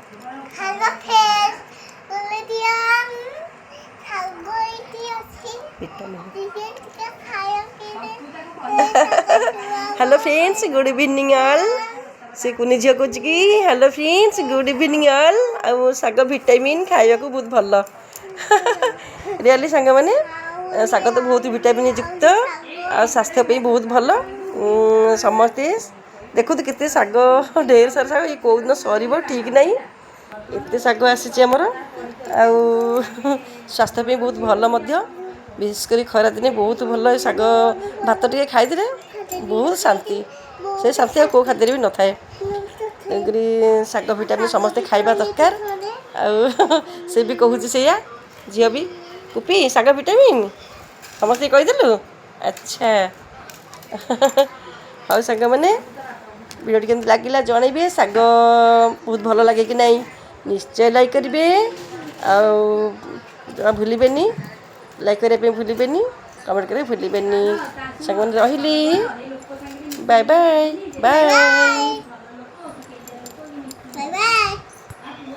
Hello friends बोले दिया खागोइती अछि टिकट के खाया hello friends good evening all से कुनी झियो कहूँ कि hello friends good evening all आ साग विटामिन खाया को बहुत भल रियली सांग मैंने साग तो बहुत विटामिन युक्त आ स्वास्थ्य पे बहुत भल समस्ते देखु तो केते साग ढेर सारा साग ये कौ दिन सर ठीक नहीं एत साग आसी आमर आ स्वास्थ्य पे बहुत भल विशेषकर खरा दिने बहुत भल साग भात टे खाई बहुत शांति से शांति कौ खाद्य भी न थाए तेणुकरी साग विटामिन समस्ते खाइबा दरकार से भी कहूँ से झील भी कुपी साग विटामिन समस्ते कहीदेलु अच्छा हाँ सांग मैंने वीडियो केमती लगे जनइबे साग बहुत भल लगे कि नहीं निश्चय लाइक करेंगे आ भूलें लाइक करने भूलें कमेंट करें भूलें सांग मैंने रही बाय बाय बाय।